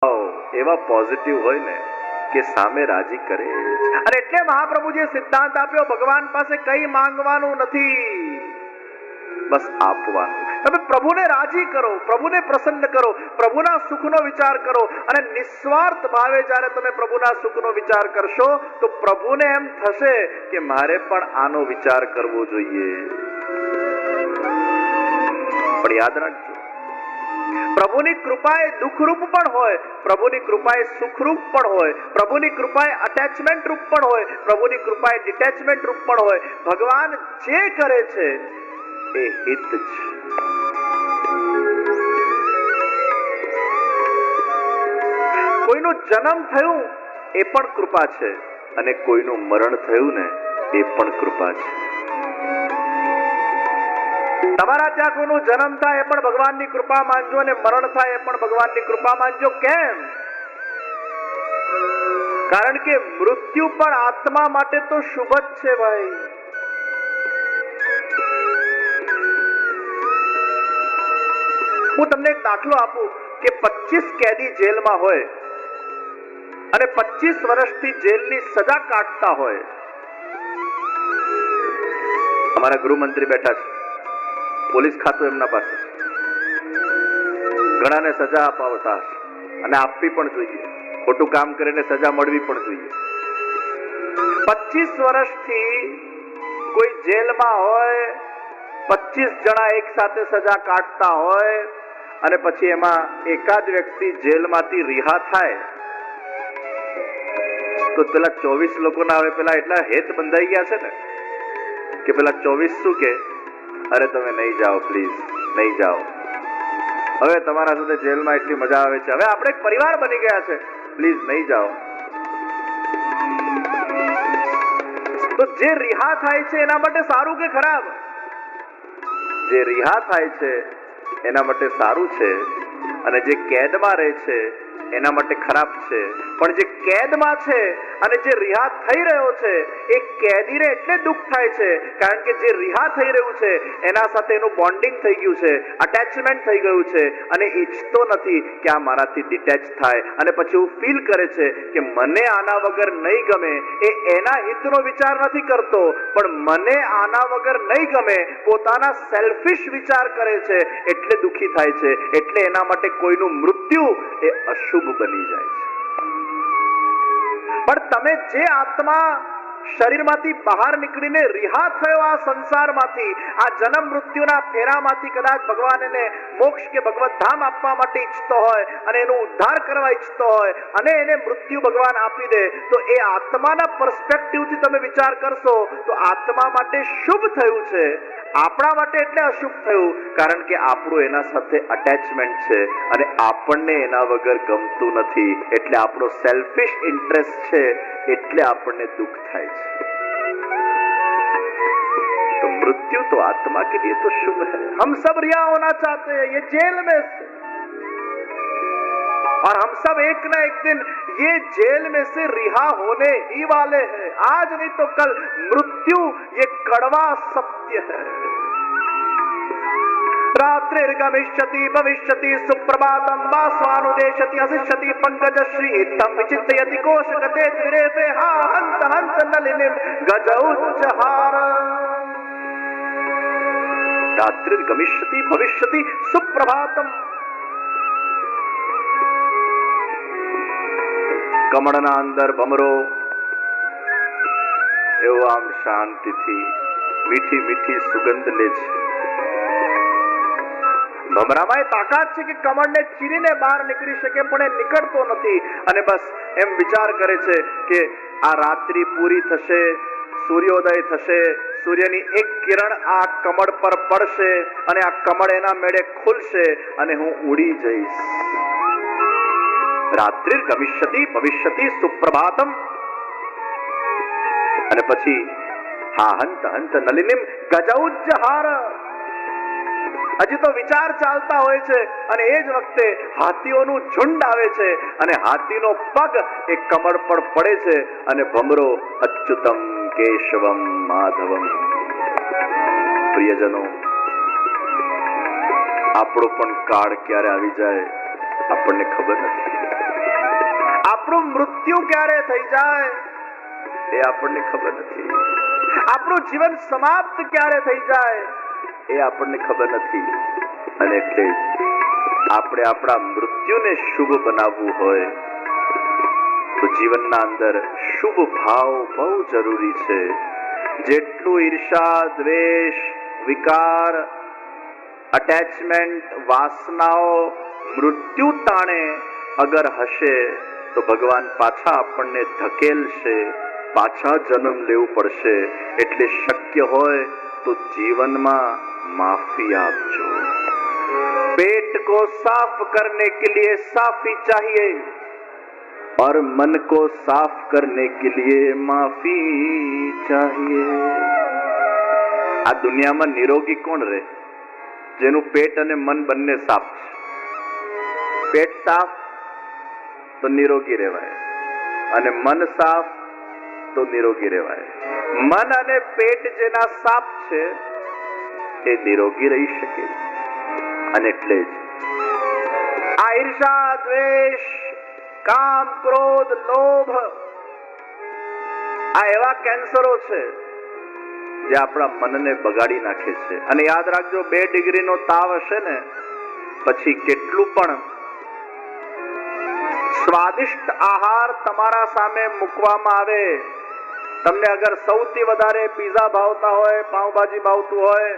એવા પોઝિટિવ હોય ને કે સામે રાજી કરે. અને એટલે મહાપ્રભુજીએ સિદ્ધાંત આપ્યો, ભગવાન પાસે કઈ માંગવાનું નથી, બસ આપવાનું. તમે પ્રભુને રાજી કરો, પ્રભુને પ્રસન્ન કરો, પ્રભુના સુખનો વિચાર કરો. અને નિસ્વાર્થ ભાવે જ્યારે તમે પ્રભુના સુખનો વિચાર કરશો તો પ્રભુને એમ થશે કે મારે પણ આનો વિચાર કરવો જોઈએ. પણ યાદ રાખજો, પ્રભુની કૃપા એ દુઃખરૂપ પણ હોય, પ્રભુની કૃપા એ સુખરૂપ પણ હોય, પ્રભુની કૃપા એ અટેચમેન્ટ રૂપ પણ હોય, પ્રભુની કૃપા એ ડિટેચમેન્ટ રૂપ પણ હોય. ભગવાન જે કરે છે એ હિત છે. કોઈનું જન્મ થયું એ પણ કૃપા છે, અને કોઈનું મરણ થયું ને એ પણ કૃપા છે. તમારા ત્યાં કોઈનું જન્મ થાય એ પણ ભગવાનની કૃપા માનજો, અને મરણ થાય એ પણ ભગવાનની કૃપા માનજો. કેમ? કારણ કે મૃત્યુ પણ આત્મા માટે તો શુભ જ છે ભાઈ. હું તમને એક દાખલો આપું કે 25 કેદી જેલમાં હોય અને 25 વર્ષથી જેલની સજા કાટતા હોય. અમારા ગૃહમંત્રી બેઠા છે, પોલીસ ખાતું એમના પાસે છે, ઘણાને સજા અપાવતા હશે અને આપવી પણ જોઈએ, ખોટું કામ કરીને સજા મળવી પણ જોઈએ. 25 વર્ષથી કોઈ જેલમાં હોય, 25 જણા એક સાથે સજા કાટતા હોય, અને પછી એમાં એકાદ વ્યક્તિ જેલમાંથી રિહા થાય તો પેલા 24 લોકોના હવે પેલા એટલા હેત બંધાઈ ગયા છે ને કે પેલા 24 શું કે, અરે તમે નહીં જાઓ, પ્લીઝ નહીં જાઓ, હવે તમારા સાથે જેલમાં એટલી મજા આવે છે, હવે આપણે એક પરિવાર બની ગયા છે, પ્લીઝ નહીં જાઓ. તો જે રિહા થાય છે એના માટે સારું કે ખરાબ? જે રિહા થાય છે એના માટે સારું છે, અને જે કેદમાં રહે છે એના માટે ખરાબ છે. પણ જે કેદમાં છે અને જે રિહા થઈ રહ્યો છે એ કેદીને એટલે દુઃખ થાય છે કારણ કે જે રિહા થઈ રહ્યું છે એના સાથે એનું બોન્ડિંગ થઈ ગયું છે, અટેચમેન્ટ થઈ ગયું છે, અને ઈચ્છતો નથી કે આ મારાથી ડિટેચ થાય, અને પછી એવું ફીલ કરે છે કે મને આના વગર નહીં ગમે. એ એના હિતનો વિચાર નથી કરતો, પણ મને આના વગર નહીં ગમે પોતાના સેલ્ફિશ વિચાર કરે છે, એટલે દુઃખી થાય છે. એટલે એના માટે કોઈનું મૃત્યુ એ અશુભ બની જાય છે. પણ તમે જે આત્મા શરીરમાંથી બહાર નીકળીને રિહા થયો આ સંસારમાંથી, આ જન્મ મૃત્યુના ફેરામાંથી, કદાચ ભગવાન એને મોક્ષ કે ભગવત ધામ આપવા માટે ઈચ્છતો હોય અને એનો ઉદ્ધાર કરવા ઈચ્છતો હોય અને એને મૃત્યુ ભગવાન આપી દે, તો એ આત્માના પર્સપેક્ટિવથી તમે વિચાર કરશો તો આત્મા માટે શુભ થયું છે, આપણા માટે એટલે અશુભ થયું કારણ કે આપણું એના સાથે અટેચમેન્ટ છે અને આપણને એના વગર ગમતું નથી. એટલે આપણો સેલ્ફિશ ઇન્ટરેસ્ટ છે, એટલે આપણને દુઃખ થાય છે. तो मृत्यु तो आत्मा के लिए तो शुभ है. हम सब रिहा होना चाहते हैं, ये जेल में से, और हम सब एक ना एक दिन ये जेल में से रिहा होने ही वाले हैं. आज नहीं तो कल मृत्यु ये कड़वा सत्य है. रात्रिर्गमिष्यति भविष्यति सुप्रभातं वा स्वानुदेशति असिष्यति पंकजश्री तम विचिन्तयति कोशगते द्विरेफे हा हंत हंत नलिनीं गजौज्जहार. रात्रिर्गमिष्यति भविष्यति सुप्रभातं. કમળના અંદર ભમરો એવો આમ શાંતિથી મીઠી મીઠી સુગંધ લે છે. ભમરામાં એ તાકાત છે કે કમળને ચીરીને બહાર નીકળી શકે, પણ એ નીકળતો નથી, અને બસ એમ વિચાર કરે છે કે આ રાત્રિ પૂરી થશે, સૂર્યોદય થશે, સૂર્યની એક કિરણ આ કમળ પર પડશે અને આ કમળ એના મેળે ખુલશે અને હું ઉડી જઈશ. રાત્રિ ગમિષ્યતિ ભવિષ્યતિ સુપ્રભાતમ. અને પછી હા હંત હંત નલિનીમ ગજૌજ્જહાર. હજી તો વિચાર ચાલતા હોય છે અને એ જ વખતે હાથીઓનું ઝુંડ આવે છે અને હાથીનો પગ એ કમળ પર પડે છે અને ભમરો અચ્યુતમ કેશવમ માધવમ. પ્રિયજનો, આપણો પણ કાળ ક્યારે આવી જાય આપણને ખબર નથી. આપણું મૃત્યુ ક્યારે થઈ જાય એ આપણને ખબર નથી. આપણું જીવન સમાપ્ત ક્યારે થઈ જાય એ આપણને ખબર નથી. અને એટલે જ આપણે આપણા મૃત્યુને શુભ બનાવવું હોય તો જીવનના અંદર શુભ ભાવ બહુ જરૂરી છે. જેટલું ઈર્ષા, દ્વેષ, વિકાર, અટેચમેન્ટ, વાસનાઓ મૃત્યુ તાણે અગર હશે તો ભગવાન પાછા આપણને ધકેલશે, પાછા જન્મ લેવું પડશે. એટલે શક્ય હોય તો જીવનમાં માફી આપજો. पेट को साफ करने के लिए साफी चाहिए और मन को साफ करने के लिए माफी चाहिए. આ દુનિયામાં નિરોગી કોણ રહે? જેનું પેટ અને મન બંને સાફ છે. પેટ સાફ તો નિરોગી રહેવાય અને મન સાફ તો નિરોગી રહેવાય. મન અને પેટ જેના સાફ છે એ નિરોગી રહી શકે. અને એટલે જ આ ઈર્ષા, દ્વેષ, કામ, ક્રોધ, લોભ આ એવા કેન્સરો છે જે આપણા મનને બગાડી નાખે છે. અને યાદ રાખજો, 2 ડિગ્રીનો તાવ હશે ને પછી કેટલું પણ સ્વાદિષ્ટ આહાર તમારા સામે મૂકવામાં આવે, તમને અગર સૌથી વધારે પીઝા ભાવતા હોય, પાવભાજી ભાવતું હોય,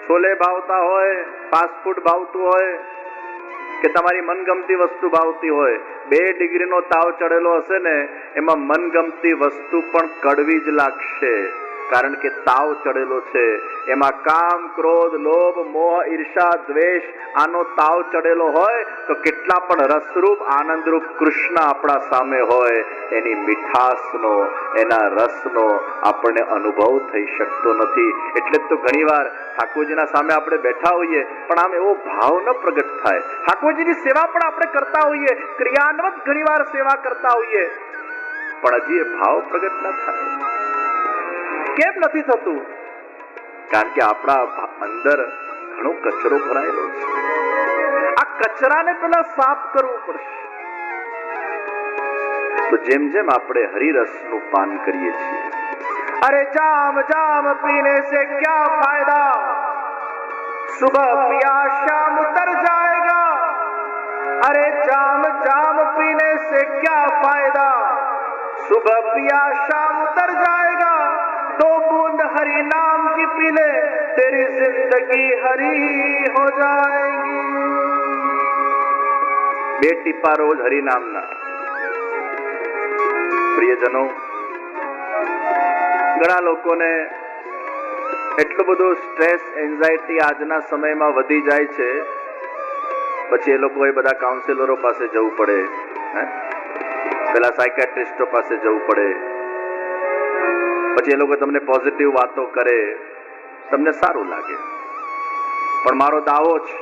છોલે ભાવતા હોય, ફાસ્ટ ફૂડ ભાવતું હોય કે તમારી મનગમતી વસ્તુ ભાવતી હોય, 2 ડિગ્રીનો તાવ ચડેલો હશે ને એમાં મનગમતી વસ્તુ પણ કડવી જ લાગશે. કારણ કે તાવ ચડેલો છે એમાં કામ, ક્રોધ, લોભ, મોહ, ઈર્ષા, દ્વેષ આનો તાવ ચડેલો હોય તો કેટલા પણ રસરૂપ, આનંદરૂપ કૃષ્ણ આપણા સામે હોય એની મીઠાશનો, એના રસનો આપણને અનુભવ થઈ શકતો નથી. એટલે તો ઘણીવાર ઠાકોરજીના સામે આપણે બેઠા હોઈએ પણ આમ એવો ભાવ ન પ્રગટ થાય. ઠાકોરજીની સેવા પણ આપણે કરતા હોઈએ, ક્રિયાન્વત ઘણીવાર સેવા કરતા હોઈએ પણ હજી એ ભાવ પ્રગટ ન થાય. કેમ નથી થતું? કારણ કે આપણા અંદર ઘણો કચરો ભરાયેલો છે. આ કચરાને પેલા સાફ કરવું પડશે. તો જેમ જેમ આપણે હરિરસનું પાન કરીએ છીએ, અરે જામ જામ પીને से क्या फायदा, सुबह पिया शाम उतर जाएगा. अरे जाम जाम पीने से क्या फायदा, सुबह पिया शाम उतर जाएगा. 2 बूंद हरि नाम की पी ले, तेरी जिंदगी हरी हो जाएगी. 2 ટીપા રોજ હરિ નામના. પ્રિયજનો, ઘણા લોકોને એટલો બધો સ્ટ્રેસ, એન્ઝાયટી આજના સમયમાં વધી જાય છે પછી એ લોકોએ બધા કાઉન્સિલરો પાસે જવું પડે, પેલા સાયકેટ્રિસ્ટો પાસે જવું પડે. પછી એ લોકો તમને પોઝિટિવ વાતો કરે, તમને સારું લાગે. પણ મારો દાવો છે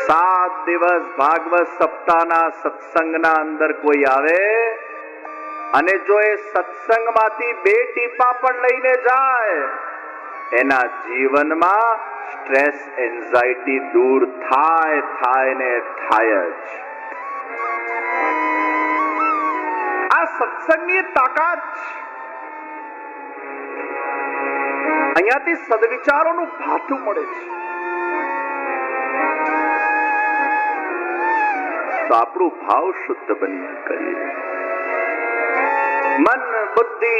7 દિવસ ભાગવત સપ્તાહના સત્સંગના અંદર કોઈ આવે અને જો એ સત્સંગમાંથી 2 ટીપા પણ લઈને જાય એના જીવનમાં સ્ટ્રેસ, એન્ઝાયટી દૂર થાય ને થાય જ. આ સત્સંગની તાકાત છે. અહીંયાથી સદવિચારોનું ભાથું મળે છે. તો આપણું ભાવ શુદ્ધ બની કરીએ. મન, બુદ્ધિ,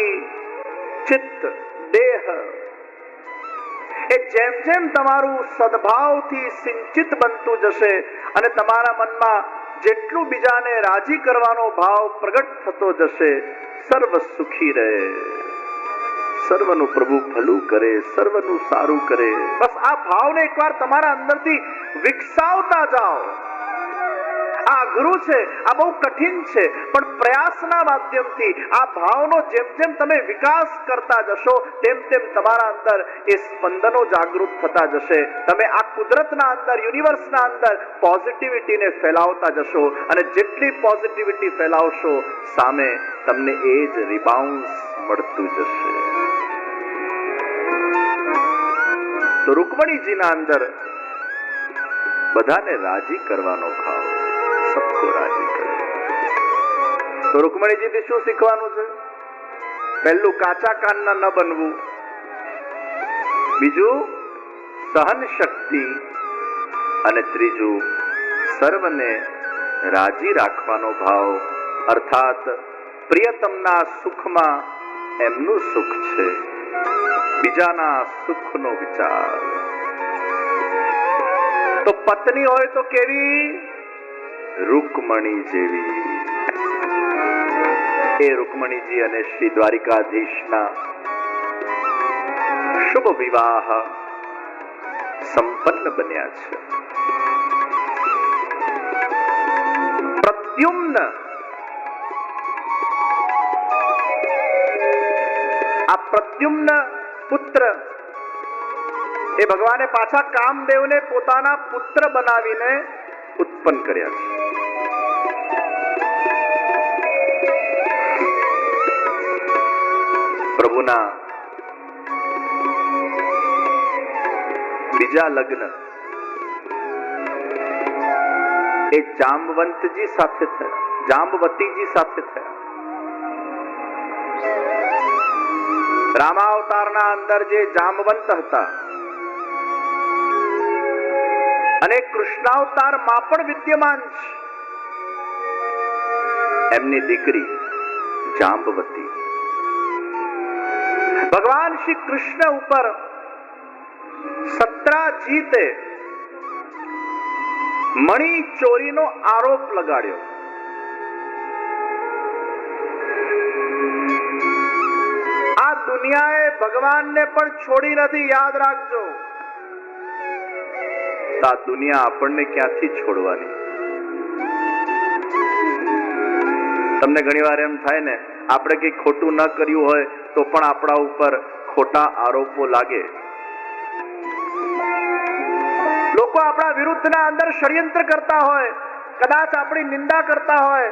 ચિત્ત, દેહ એ જેમ જેમ તમારું સદભાવથી સિંચિત બનતું જશે અને તમારા મનમાં જેટલું બીજાને રાજી કરવાનો ભાવ પ્રગટ થતો જશે, સર્વ સુખી રહે, સર્વનું પ્રભુ ભલું કરે, સર્વનું સારું કરે. બસ આ ભાવને એકવાર તમારા અંદરથી વિકસાવતા જાઓ. આ અઘરું છે, આ બહુ કઠિન છે, પણ પ્રયાસના માધ્યમથી આ ભાવનો જેમ જેમ તમે વિકાસ કરતા જશો તેમ તેમ તમારા અંદર એ સ્પંદનો જાગૃત થતા જશે. તમે આ કુદરતના અંદર, યુનિવર્સના અંદર પોઝિટિવિટીને ફેલાવતા જશો અને જેટલી પોઝિટિવિટી ફેલાવશો સામે તમને એ જ રિબાઉન્સ મળતું જશે. તો રૂકમણીજીના અંદર બધાને રાજી કરવાનો ભાવ, सबको राजी करे. તો રૂકમણીજીથી શું શીખવાનું છે? પહેલું, કાચા કાનના ન બનવું. બીજું, સહન શક્તિ. અને ત્રીજું, સર્વને રાજી રાખવાનો ભાવ, અર્થાત પ્રિયતમના સુખમાં એમનું સુખ છે, બીજાના સુખનો વિચાર. તો પત્ની હોય તો કેવી? રૂકમણી જેવી. એ રૂકમણીજી અને શ્રી દ્વારિકાધીશના શુભ વિવાહ સંપન્ન બન્યા છે. પ્રદ્યુમ્ન, આ પ્રદ્યુમ્ન પુત્ર એ ભગવાને પાછા કામદેવને પોતાના પુત્ર બનાવીને ઉત્પન્ન કર્યા છે. પ્રભુના બીજા લગ્ન એ જાંબવંતજી સાથે થયા, જાંબવતીજી સાથે થયા. રામાવતારના અંદર જે જાંબવંત હતા અને કૃષ્ણાવતારમાં પણ વિદ્યમાન છે, એમની દીકરી જાંબવતી. ભગવાન શ્રી કૃષ્ણ ઉપર સત્રાજીતે મણી ચોરીનો આરોપ લગાડ્યો. આ દુનિયાએ ભગવાનને પણ છોડી નથી, યાદ રાખજો. આ દુનિયા આપણને ક્યાંથી છોડવાની? તમને ઘણીવાર એમ થાય ને, આપણે કઈ ખોટું ન કર્યું હોય તો પણ આપણા ઉપર ખોટા આરોપો લાગે. લોકો આપણા વિરુદ્ધના અંદર ષડયંત્ર કરતા હોય, કદાચ આપણી નિંદા કરતા હોય,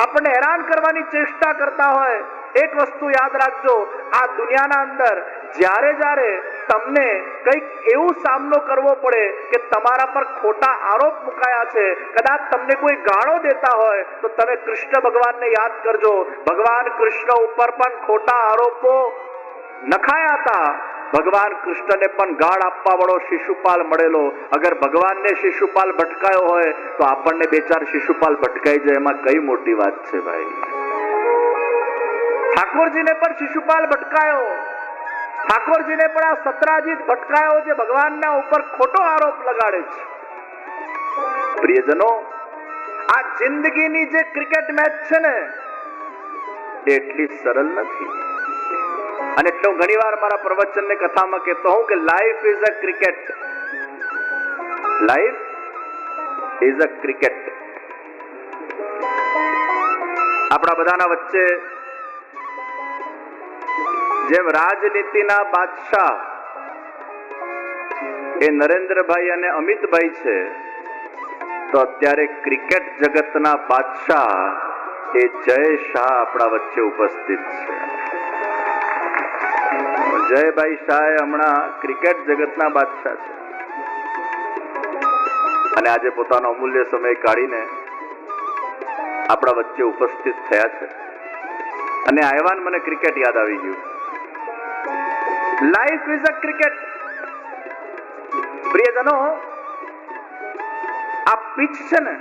આપણને હેરાન કરવાની ચેષ્ટા કરતા હોય. એક વસ્તુ યાદ રાખજો, આ દુનિયાના અંદર જ્યારે જ્યારે તમને કંઈક એવું સામનો કરવો પડે કે તમારા પર ખોટા આરોપ મુકાયા છે, કદાચ તમને કોઈ ગાળો દેતા હોય, તો તમે કૃષ્ણ ભગવાનને યાદ કરજો. ભગવાન કૃષ્ણ ઉપર પણ ખોટા આરોપો નખાયા હતા. ભગવાન કૃષ્ણને પણ ગાળ આપવા વાળો શિશુપાલ મળેલો. અગર ભગવાનને શિશુપાલ ભટકાયો હોય તો આપણને બે ચાર શિશુપાલ ભટકાઈ જાય, એમાં કઈ મોટી વાત છે ભાઈ? ઠાકોરજીને પણ શિશુપાલ ભટકાયો, ઠાકોરજીને પણ આ સત્રાજીત ભટકાયો, જે ભગવાનના ઉપર ખોટો આરોપ લગાડે છે. પ્રિયજનો, આ જિંદગીની જે ક્રિકેટ મેચ છે ને, એટલી સરળ નથી. અને એટલે હું ઘણી વાર મારા પ્રવચનને કથામાં કહેતો હું કે life is a cricket. Life is a cricket. આપણા બધાના વચ્ચે જેમ રાજનીતિના બાદશાહ એ નરેન્દ્રભાઈ અને અમિતભાઈ છે, તો અત્યારે ક્રિકેટ જગતના બાદશાહ એ જય શાહ આપણા વચ્ચે ઉપસ્થિત છે. જયભાઈ શાહ હમણાં ક્રિકેટ જગતના બાદશાહ છે અને આજે પોતાનો અમૂલ્ય સમય કાઢીને આપણા વચ્ચે ઉપસ્થિત થયા છે. અને આવ્યા મને ક્રિકેટ યાદ આવી ગયું. Life is a cricket. પ્રિયજનો, આ પિચ છે ને,